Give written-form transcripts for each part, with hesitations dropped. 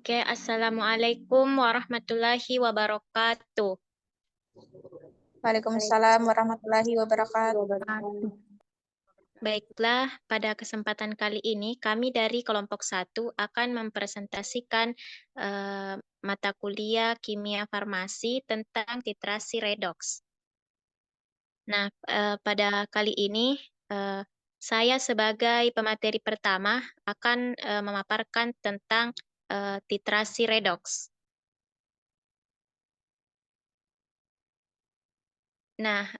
Oke, Assalamualaikum warahmatullahi wabarakatuh. Waalaikumsalam warahmatullahi wabarakatuh. Baiklah, pada kesempatan kali ini kami dari kelompok 1 akan mempresentasikan mata kuliah kimia farmasi tentang titrasi redox. Nah, pada kali ini saya sebagai pemateri pertama akan memaparkan tentang titrasi redox. Nah,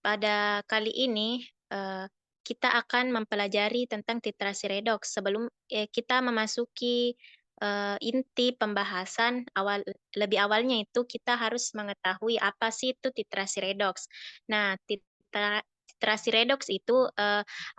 pada kali ini kita akan mempelajari tentang titrasi redoks. Sebelum kita memasuki inti pembahasan lebih awalnya itu kita harus mengetahui apa sih itu titrasi redoks. Nah, titrasi redoks itu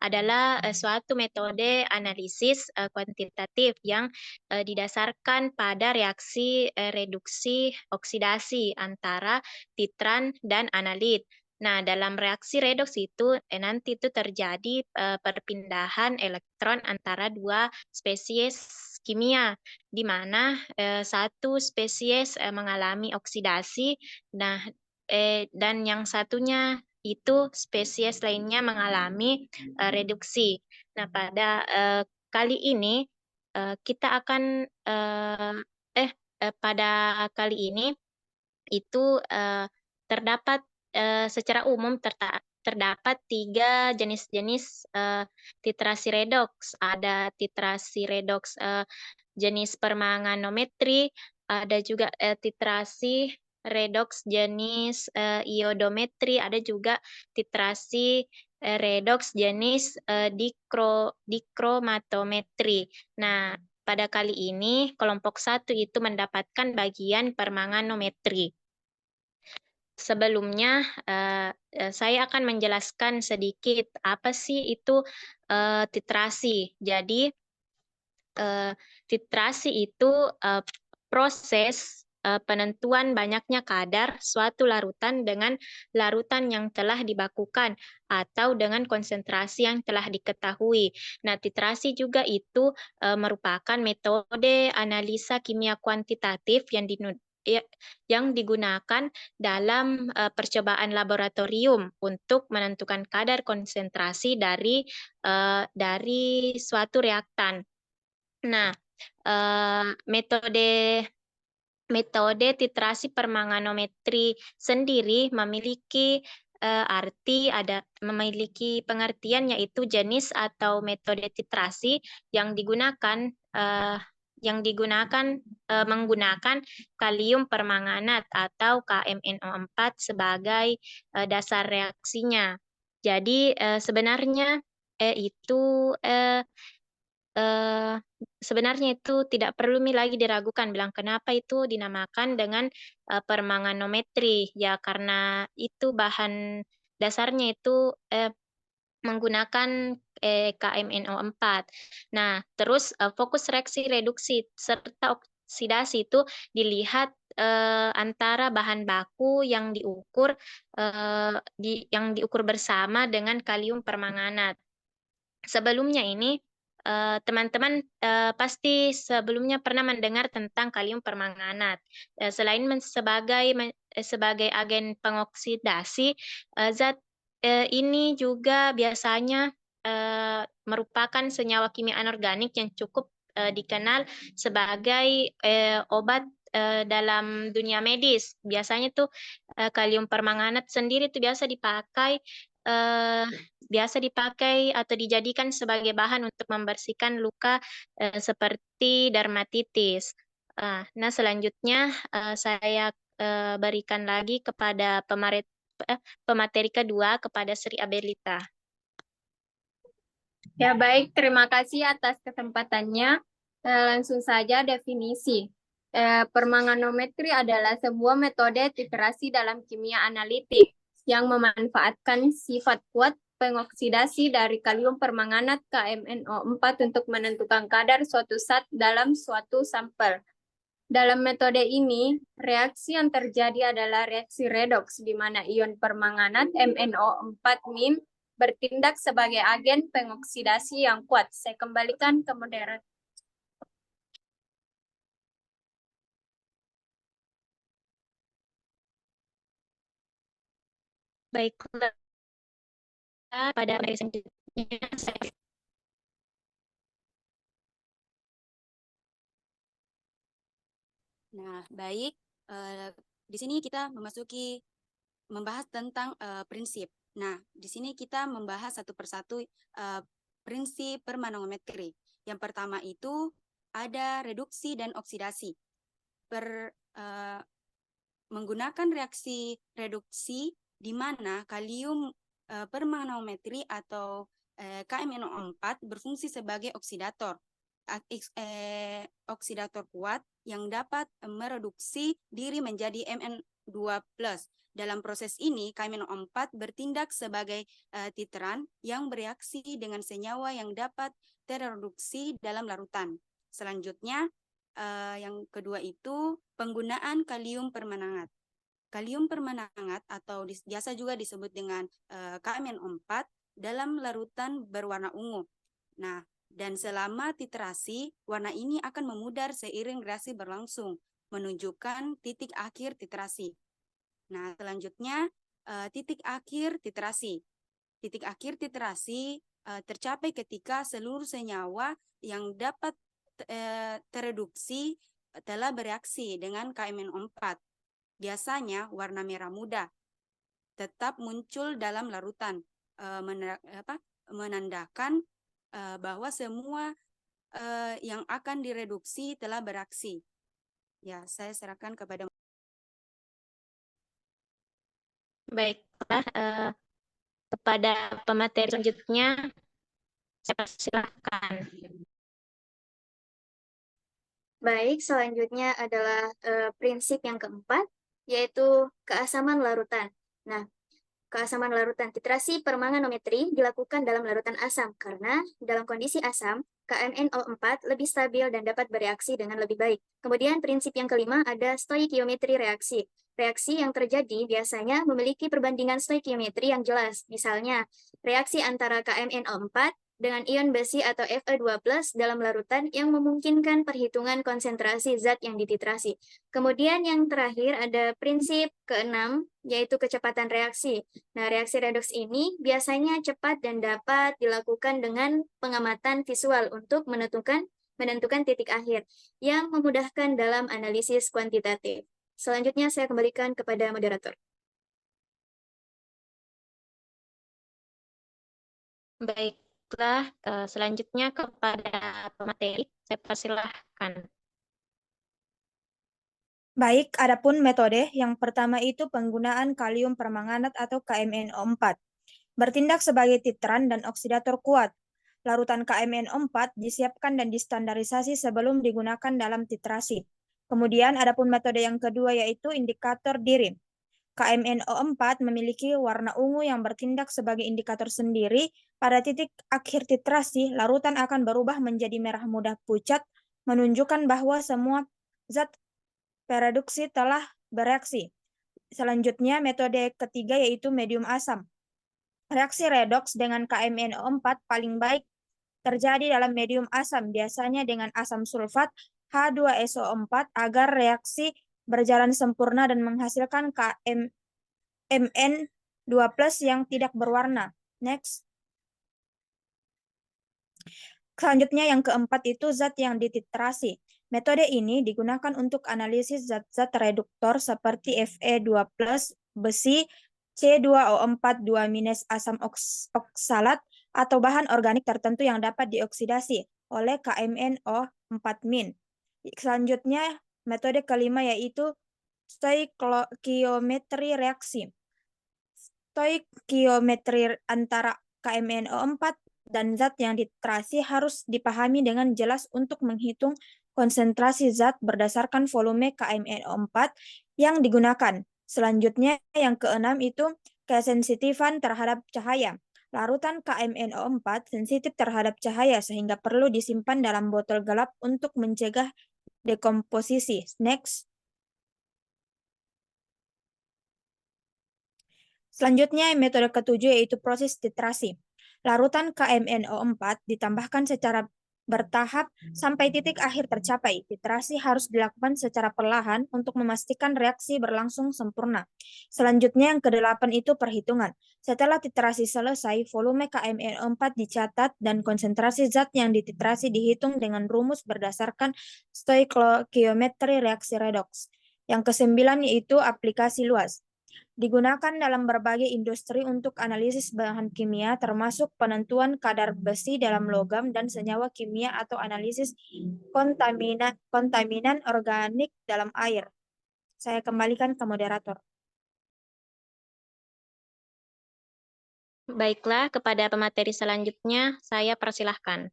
adalah suatu metode analisis kuantitatif yang didasarkan pada reaksi reduksi oksidasi antara titran dan analit. Nah, dalam reaksi redoks itu nanti itu terjadi perpindahan elektron antara dua spesies kimia, di mana satu spesies mengalami oksidasi, nah dan yang satunya itu spesies lainnya mengalami reduksi. Nah, pada kali ini kita akan pada kali ini itu terdapat secara umum terdapat 3 jenis-jenis titrasi redoks. Ada titrasi redoks jenis permanganometri, ada juga titrasi redoks jenis iodometri, ada juga titrasi redoks jenis dikromatometri. Nah, pada kali ini kelompok 1 itu mendapatkan bagian permanganometri. Sebelumnya, saya akan menjelaskan sedikit apa sih itu titrasi. Jadi, titrasi itu proses penentuan banyaknya kadar suatu larutan dengan larutan yang telah dibakukan atau dengan konsentrasi yang telah diketahui. Nah, titrasi juga itu merupakan metode analisa kimia kuantitatif yang digunakan dalam percobaan laboratorium untuk menentukan kadar konsentrasi dari suatu reaktan. Nah, metode titrasi permanganometri sendiri memiliki memiliki pengertian yaitu jenis atau metode titrasi yang digunakan menggunakan kalium permanganat atau KMnO4 sebagai dasar reaksinya. Jadi sebenarnya itu tidak perlu lagi diragukan bilang kenapa itu dinamakan dengan permanganometri, ya karena itu bahan dasarnya itu menggunakan KMnO4. Nah, terus fokus reaksi reduksi serta oksidasi itu dilihat antara bahan baku yang diukur bersama dengan kalium permanganat. Sebelumnya ini teman-teman pasti sebelumnya pernah mendengar tentang kalium permanganat. Selain sebagai agen pengoksidasi, zat ini juga biasanya merupakan senyawa kimia anorganik yang cukup dikenal sebagai obat dalam dunia medis. Biasanya tuh kalium permanganat sendiri tuh biasa dipakai atau dijadikan sebagai bahan untuk membersihkan luka seperti dermatitis. Nah, selanjutnya saya berikan lagi kepada pemateri kedua kepada Sri Abelita. Ya baik, terima kasih atas kesempatannya. Langsung saja definisi. Permanganometri adalah sebuah metode titrasi dalam kimia analitik yang memanfaatkan sifat kuat pengoksidasi dari kalium permanganat KMnO4 untuk menentukan kadar suatu zat dalam suatu sampel. Dalam metode ini, reaksi yang terjadi adalah reaksi redoks, di mana ion permanganat MnO4- bertindak sebagai agen pengoksidasi yang kuat. Saya kembalikan ke moderator. Baiklah, pada materi selanjutnya saya Nah, baik. Di sini kita membahas tentang prinsip. Nah, di sini kita membahas satu persatu prinsip permanometri. Yang pertama itu ada reduksi dan oksidasi. Menggunakan reaksi reduksi di mana kalium permanometri atau KMnO4 berfungsi sebagai oksidator. Oksidator kuat yang dapat mereduksi diri menjadi Mn2+. Dalam proses ini, KMnO4 bertindak sebagai titeran yang bereaksi dengan senyawa yang dapat tereduksi dalam larutan. Selanjutnya, yang kedua itu penggunaan kalium permanganat. Kalium permanganat atau biasa juga disebut dengan KMnO4 dalam larutan berwarna ungu. Nah, dan selama titerasi, warna ini akan memudar seiring reaksi berlangsung, menunjukkan titik akhir titerasi. Nah, selanjutnya titik akhir titerasi. Titik akhir titerasi tercapai ketika seluruh senyawa yang dapat tereduksi telah bereaksi dengan KMnO4. Biasanya warna merah muda tetap muncul dalam larutan, menandakan bahwa semua yang akan direduksi telah beraksi. Ya, saya serahkan kepada. baiklah kepada pemateri selanjutnya saya persilahkan. Baik, selanjutnya adalah prinsip yang keempat, yaitu keasaman larutan. Nah, keasaman larutan titrasi permanganometri dilakukan dalam larutan asam karena dalam kondisi asam, KMnO4 lebih stabil dan dapat bereaksi dengan lebih baik. Kemudian prinsip yang kelima ada stoikiometri reaksi. Reaksi yang terjadi biasanya memiliki perbandingan stoikiometri yang jelas. Misalnya, reaksi antara KMnO4 dengan ion besi atau Fe2+ dalam larutan yang memungkinkan perhitungan konsentrasi zat yang dititrasi. Kemudian yang terakhir ada prinsip keenam, yaitu kecepatan reaksi. Nah, reaksi redoks ini biasanya cepat dan dapat dilakukan dengan pengamatan visual untuk menentukan titik akhir yang memudahkan dalam analisis kuantitatif. Selanjutnya saya kembalikan kepada moderator. Baiklah, selanjutnya kepada pemateri saya persilahkan. Baik, adapun metode yang pertama itu penggunaan kalium permanganat atau KMnO4. Bertindak sebagai titeran dan oksidator kuat. Larutan KMnO4 disiapkan dan distandarisasi sebelum digunakan dalam titrasi. Kemudian adapun metode yang kedua yaitu indikator diri. KMnO4 memiliki warna ungu yang bertindak sebagai indikator sendiri. Pada titik akhir titrasi, larutan akan berubah menjadi merah muda pucat, menunjukkan bahwa semua zat pereduksi telah bereaksi. Selanjutnya, metode ketiga yaitu medium asam. Reaksi redoks dengan KMnO4 paling baik terjadi dalam medium asam, biasanya dengan asam sulfat H2SO4 agar reaksi berjalan sempurna dan menghasilkan Mn2+ yang tidak berwarna. Next. Selanjutnya yang keempat itu zat yang dititrasi. Metode ini digunakan untuk analisis zat-zat reduktor seperti Fe2+, besi, C2O4 2- asam oksalat, atau bahan organik tertentu yang dapat dioksidasi oleh KMnO4-. Selanjutnya, metode kelima yaitu stoikiometri reaksi. Stoikiometri antara KMnO4 dan zat yang dititrasi harus dipahami dengan jelas untuk menghitung konsentrasi zat berdasarkan volume KMnO4 yang digunakan. Selanjutnya, yang keenam itu kesensitifan terhadap cahaya. Larutan KMnO4 sensitif terhadap cahaya sehingga perlu disimpan dalam botol gelap untuk mencegah dekomposisi. Next. Selanjutnya, metode ketujuh yaitu proses titrasi. Larutan KMnO4 ditambahkan secara bertahap sampai titik akhir tercapai. Titrasi harus dilakukan secara perlahan untuk memastikan reaksi berlangsung sempurna. Selanjutnya yang ke-8 itu perhitungan. Setelah titrasi selesai, volume KMNO4 dicatat dan konsentrasi zat yang dititrasi dihitung dengan rumus berdasarkan stoikiometri reaksi redoks. Yang ke-9 yaitu aplikasi luas. Digunakan dalam berbagai industri untuk analisis bahan kimia, termasuk penentuan kadar besi dalam logam dan senyawa kimia atau analisis kontaminan organik dalam air. Saya kembalikan ke moderator. Baiklah, kepada pemateri selanjutnya, saya persilahkan.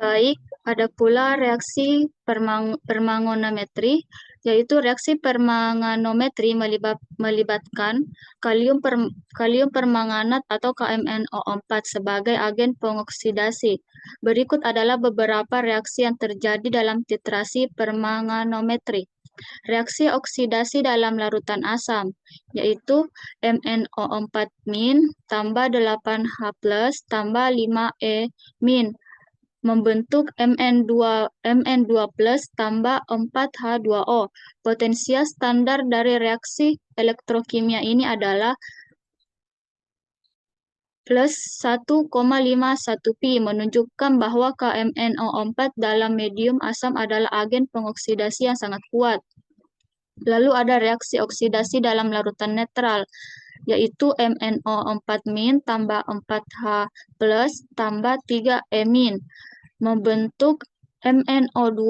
Baik, ada pula reaksi permanganometri, yaitu reaksi permanganometri melibatkan kalium permanganat atau KMNO4 sebagai agen pengoksidasi. Berikut adalah beberapa reaksi yang terjadi dalam titrasi permanganometri. Reaksi oksidasi dalam larutan asam, yaitu MnO4- tambah 8H+ tambah 5E- membentuk Mn2+ tambah 4H2O. Potensial standar dari reaksi elektrokimia ini adalah plus 1,51 pi, menunjukkan bahwa KMNO4 dalam medium asam adalah agen pengoksidasi yang sangat kuat. Lalu ada reaksi oksidasi dalam larutan netral, yaitu MnO4- tambah 4H+ tambah 3E- membentuk MnO2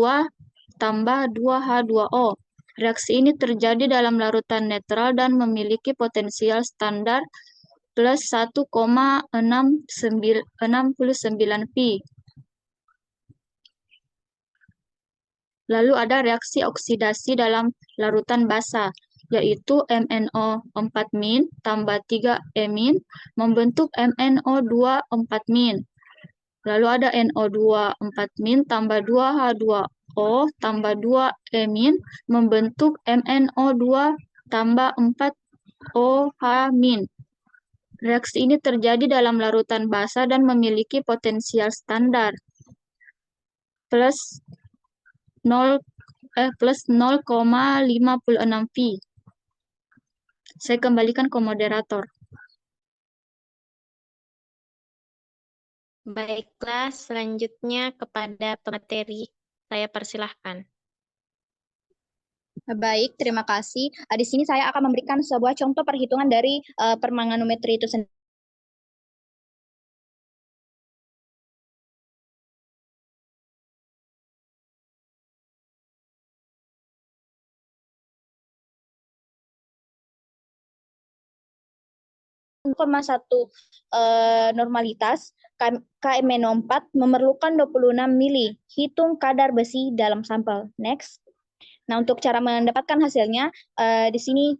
tambah 2H2O. Reaksi ini terjadi dalam larutan netral dan memiliki potensial standar plus 1,69 pi. Lalu ada reaksi oksidasi dalam larutan basa, yaitu MnO4- tambah 3E- membentuk MnO2 4-. Lalu ada NO2 4- tambah 2H2O tambah 2E- membentuk MnO2 tambah 4OH-. Reaksi ini terjadi dalam larutan basa dan memiliki potensial standar plus 0,56 pi. Saya kembalikan ke moderator. Baiklah, selanjutnya kepada pemateri, saya persilahkan. Baik, terima kasih. Di sini saya akan memberikan sebuah contoh perhitungan dari permanganometri itu sendiri. Normalitas KMNO4 memerlukan 26 mili. Hitung kadar besi dalam sampel. Next. Nah, untuk cara mendapatkan hasilnya, di sini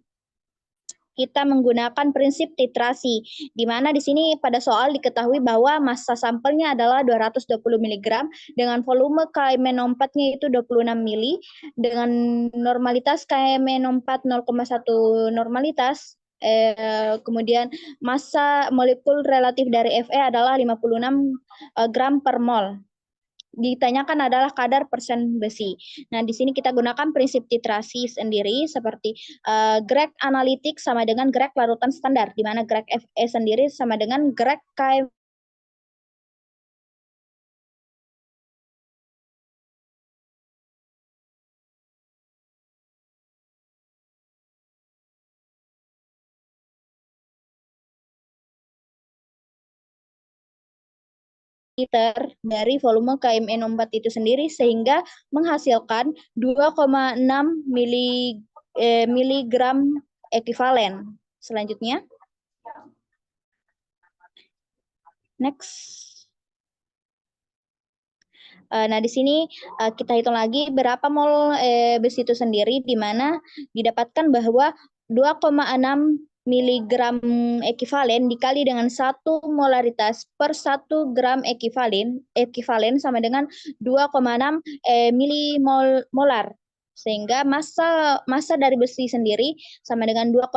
kita menggunakan prinsip titrasi, di mana di sini pada soal diketahui bahwa massa sampelnya adalah 220 mg dengan volume KMNO4-nya itu 26 mili, dengan normalitas KMNO4 0,1 normalitas, kemudian massa molekul relatif dari Fe adalah 56 gram per mol. Ditanyakan adalah kadar persen besi. Nah, di sini kita gunakan prinsip titrasi sendiri seperti grek analitik sama dengan grek larutan standar, di mana grek Fe sendiri sama dengan grek KM. Liter dari volume KMNO4 itu sendiri, sehingga menghasilkan 2,6 miligram ekivalen. Selanjutnya, next. Nah, di sini kita hitung lagi berapa mol besi itu sendiri, di mana didapatkan bahwa 2,6 miligram ekivalen dikali dengan 1 molaritas per 1 gram ekivalen sama dengan 2,6 milimolar. Sehingga massa dari besi sendiri sama dengan 2,6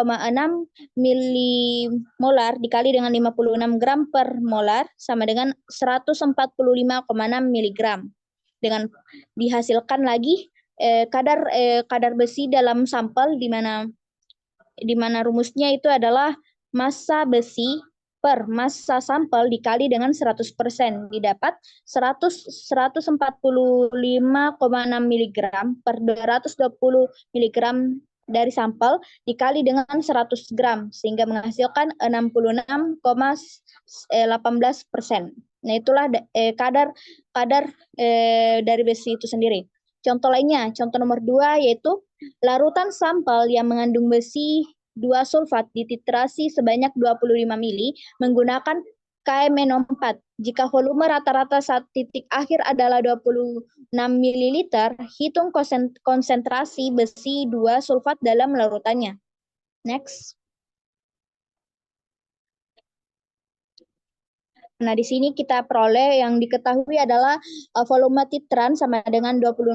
milimolar dikali dengan 56 gram per molar sama dengan 145,6 miligram. Dengan dihasilkan lagi kadar besi dalam sampel di mana rumusnya itu adalah massa besi per massa sampel dikali dengan 100%, didapat 145,6 mg per 220 mg dari sampel dikali dengan 100 gram, sehingga menghasilkan 66,18%. Nah, itulah kadar dari besi itu sendiri. Contoh lainnya, contoh nomor 2 yaitu larutan sampel yang mengandung besi 2 sulfat dititrasi sebanyak 25 mili menggunakan KMNO4. Jika volume rata-rata saat titik akhir adalah 26 ml, hitung konsentrasi besi 2 sulfat dalam larutannya. Next. Nah, di sini kita peroleh yang diketahui adalah volume titran sama dengan 26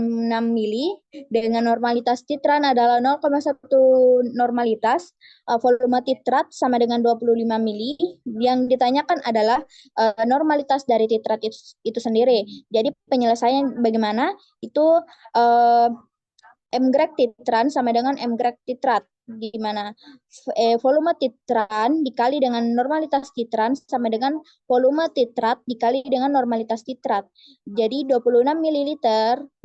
mili, dengan normalitas titran adalah 0,1 normalitas, volume titrat sama dengan 25 mili. Yang ditanyakan adalah normalitas dari titrat itu sendiri. Jadi penyelesaian bagaimana? Itu mgrek titran sama dengan mgrek titrat, di mana volume titran dikali dengan normalitas titran sama dengan volume titrat dikali dengan normalitas titrat. Jadi 26 ml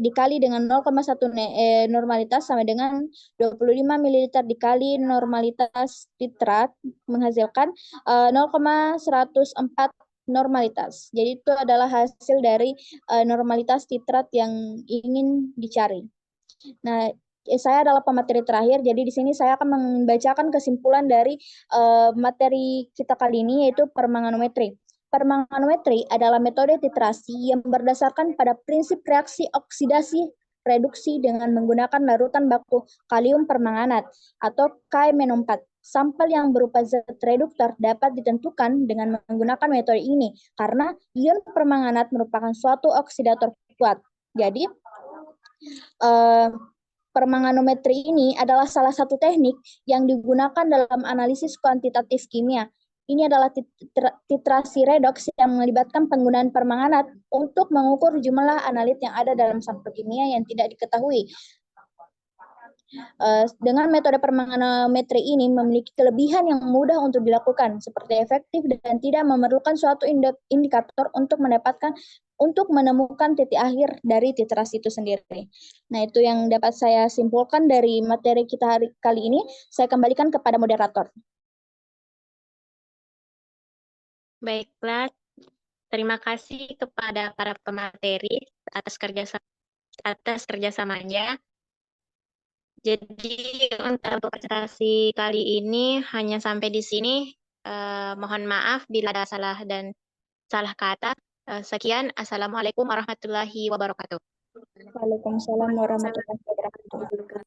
dikali dengan 0,1 normalitas sama dengan 25 ml dikali normalitas titrat menghasilkan 0,104 normalitas. Jadi itu adalah hasil dari normalitas titrat yang ingin dicari. Nah, saya adalah pemateri terakhir, jadi di sini saya akan membacakan kesimpulan dari materi kita kali ini, yaitu permanganometri. Permanganometri adalah metode titrasi yang berdasarkan pada prinsip reaksi oksidasi reduksi dengan menggunakan larutan baku kalium permanganat atau KMNO4. Sampel yang berupa zat reduktor dapat ditentukan dengan menggunakan metode ini karena ion permanganat merupakan suatu oksidator kuat. Jadi, permanganometri ini adalah salah satu teknik yang digunakan dalam analisis kuantitatif kimia. Ini adalah titrasi redoks yang melibatkan penggunaan permanganat untuk mengukur jumlah analit yang ada dalam sampel kimia yang tidak diketahui. Dengan metode permanganometri ini memiliki kelebihan yang mudah untuk dilakukan, seperti efektif dan tidak memerlukan suatu indikator untuk menemukan titik akhir dari titrasi itu sendiri. Nah, itu yang dapat saya simpulkan dari materi kita kali ini. Saya kembalikan kepada moderator. Baiklah, terima kasih kepada para pemateri atas kerjasamanya. Jadi untuk presentasi kali ini hanya sampai di sini. Mohon maaf bila ada salah dan salah kata. Sekian, Assalamualaikum warahmatullahi wabarakatuh. Waalaikumsalam warahmatullahi wabarakatuh.